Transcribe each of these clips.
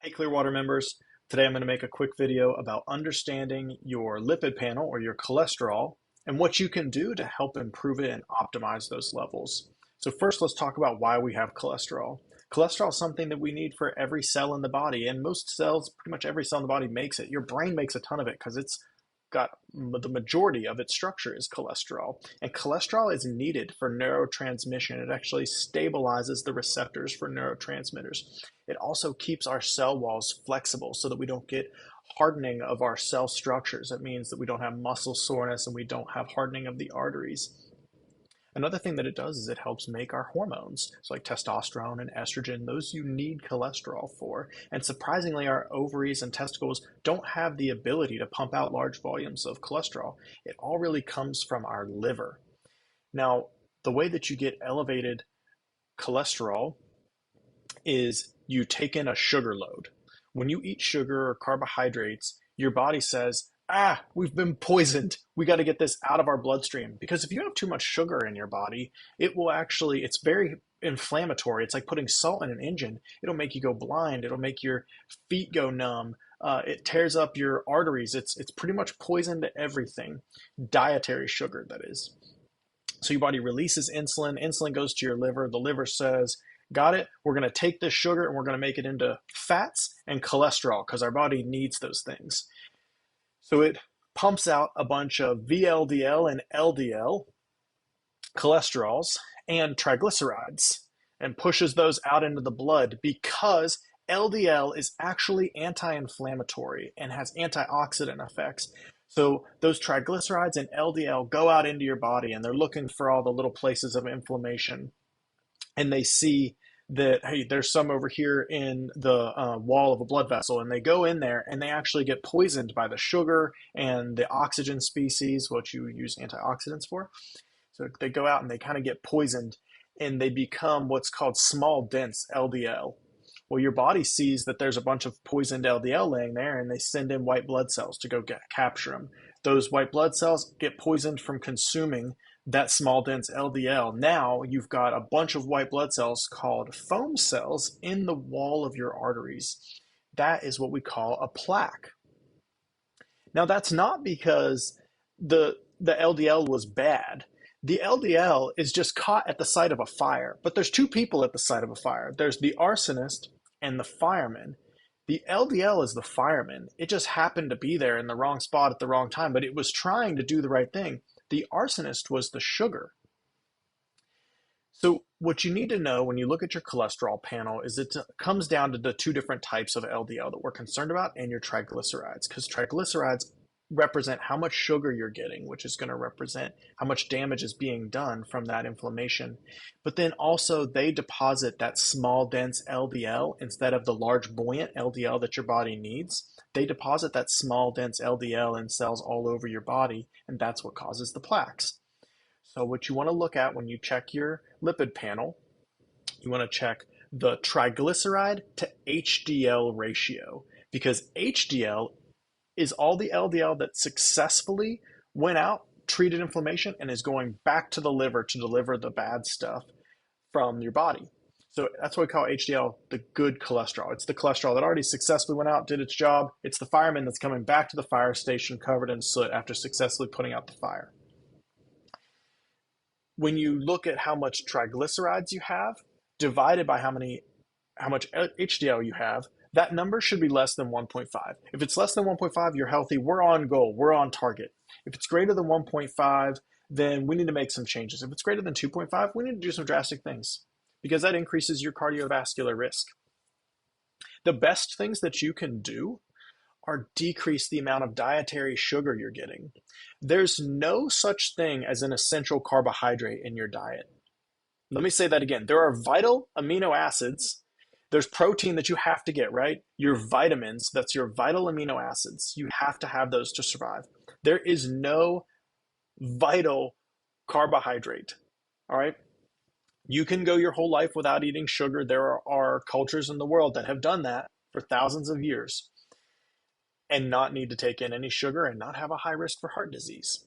Hey Clearwater members, today I'm going to make a quick video about understanding your lipid panel or your cholesterol and what you can do to help improve it and optimize those levels. So first, let's talk about why we have cholesterol. Cholesterol is something that we need for every cell in the body, and most cells, pretty much every cell in the body makes it. Your brain makes a ton of it because it's got the majority of its structure is cholesterol. And cholesterol is needed for neurotransmission. It actually stabilizes the receptors for neurotransmitters. It also keeps our cell walls flexible so that we don't get hardening of our cell structures. That means that we don't have muscle soreness and we don't have hardening of the arteries. Another thing that it does is it helps make our hormones. So like testosterone and estrogen, those you need cholesterol for. And surprisingly, our ovaries and testicles don't have the ability to pump out large volumes of cholesterol. It all really comes from our liver. Now, the way that you get elevated cholesterol is you take in a sugar load. When you eat sugar or carbohydrates, your body says, we've been poisoned. We got to get this out of our bloodstream. Because if you have too much sugar in your body, it's very inflammatory. It's like putting salt in an engine. It'll make you go blind. It'll make your feet go numb. It tears up your arteries. It's pretty much poison to everything. Dietary sugar, that is. So your body releases insulin. Insulin goes to your liver. The liver says, got it. We're going to take this sugar and we're going to make it into fats and cholesterol because our body needs those things. So it pumps out a bunch of VLDL and LDL cholesterols and triglycerides and pushes those out into the blood because LDL is actually anti-inflammatory and has antioxidant effects. So those triglycerides and LDL go out into your body and they're looking for all the little places of inflammation. And they see that, hey, there's some over here in the wall of a blood vessel, and they go in there and they actually get poisoned by the sugar and the oxygen species, what you use antioxidants for. So they go out and they kind of get poisoned and they become what's called small dense LDL. Well, your body sees that there's a bunch of poisoned LDL laying there and they send in white blood cells to go capture them. Those white blood cells get poisoned from consuming that small dense LDL. Now you've got a bunch of white blood cells called foam cells in the wall of your arteries. That is what we call a plaque. Now that's not because the LDL was bad. The LDL is just caught at the site of a fire, but there's two people at the site of a fire. There's the arsonist and the fireman. The LDL is the fireman. It just happened to be there in the wrong spot at the wrong time, but it was trying to do the right thing. The arsonist was the sugar. So what you need to know when you look at your cholesterol panel is it comes down to the two different types of LDL that we're concerned about and your triglycerides, because triglycerides represent how much sugar you're getting, which is going to represent how much damage is being done from that inflammation. But then also they deposit that small dense LDL instead of the large buoyant LDL that your body needs. They deposit that small dense LDL in cells all over your body, and that's what causes the plaques. So what you want to look at when you check your lipid panel, you want to check the triglyceride to HDL ratio, because HDL is all the LDL that successfully went out, treated inflammation, and is going back to the liver to deliver the bad stuff from your body. So that's what we call HDL, the good cholesterol. It's the cholesterol that already successfully went out, did its job. It's the fireman that's coming back to the fire station covered in soot after successfully putting out the fire. When you look at how much triglycerides you have, divided by how much HDL you have, that number should be less than 1.5. If it's less than 1.5, you're healthy. We're on goal. We're on target. If it's greater than 1.5, then we need to make some changes. If it's greater than 2.5, we need to do some drastic things because that increases your cardiovascular risk. The best things that you can do are decrease the amount of dietary sugar you're getting. There's no such thing as an essential carbohydrate in your diet. Let me say that again. There are vital amino acids. There's protein that you have to get, right? Your vitamins, that's your vital amino acids. You have to have those to survive. There is no vital carbohydrate, all right? You can go your whole life without eating sugar. There are cultures in the world that have done that for thousands of years and not need to take in any sugar and not have a high risk for heart disease.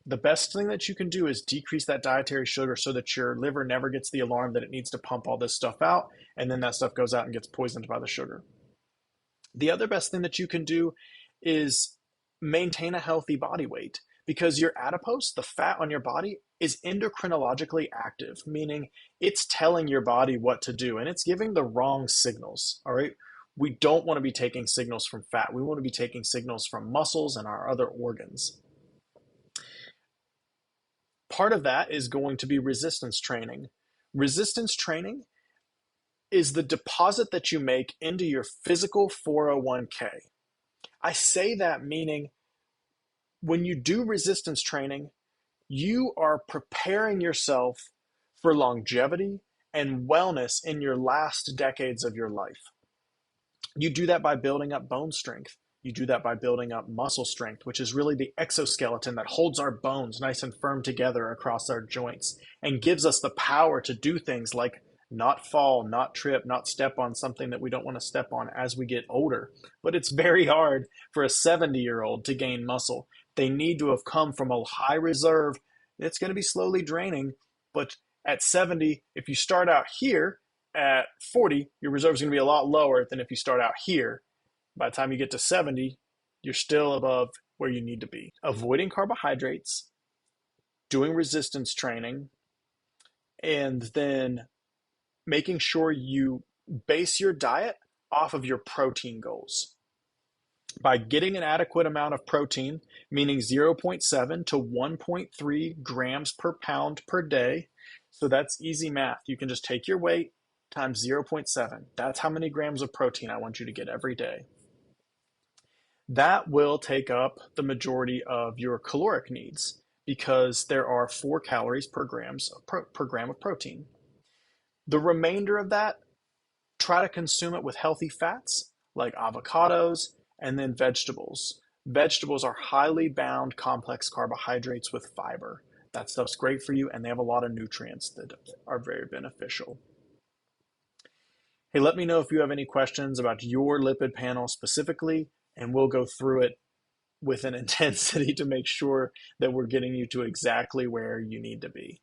The best thing that you can do is decrease that dietary sugar so that your liver never gets the alarm that it needs to pump all this stuff out, and then that stuff goes out and gets poisoned by the sugar. The other best thing that you can do is maintain a healthy body weight, because your adipose, the fat on your body, is endocrinologically active, meaning it's telling your body what to do and it's giving the wrong signals. All right. We don't want to be taking signals from fat. We want to be taking signals from muscles and our other organs. Part of that is going to be resistance training. Resistance training is the deposit that you make into your physical 401k. I say that meaning when you do resistance training, you are preparing yourself for longevity and wellness in your last decades of your life. You do that by building up bone strength. You do that by building up muscle strength, which is really the exoskeleton that holds our bones nice and firm together across our joints and gives us the power to do things like not fall, not trip, not step on something that we don't want to step on as we get older. But it's very hard for a 70-year-old to gain muscle. They need to have come from a high reserve. It's going to be slowly draining, but at 70, if you start out here, at 40, your reserve is going to be a lot lower than if you start out here. By the time you get to 70, you're still above where you need to be. Avoiding carbohydrates, doing resistance training, and then making sure you base your diet off of your protein goals. By getting an adequate amount of protein, meaning 0.7 to 1.3 grams per pound per day. So that's easy math. You can just take your weight times 0.7. That's how many grams of protein I want you to get every day. That will take up the majority of your caloric needs because there are 4 calories per gram of protein. The remainder of that, try to consume it with healthy fats like avocados and then vegetables. Vegetables are highly bound complex carbohydrates with fiber. That stuff's great for you, and they have a lot of nutrients that are very beneficial. Hey, let me know if you have any questions about your lipid panel specifically, and we'll go through it with an intensity to make sure that we're getting you to exactly where you need to be.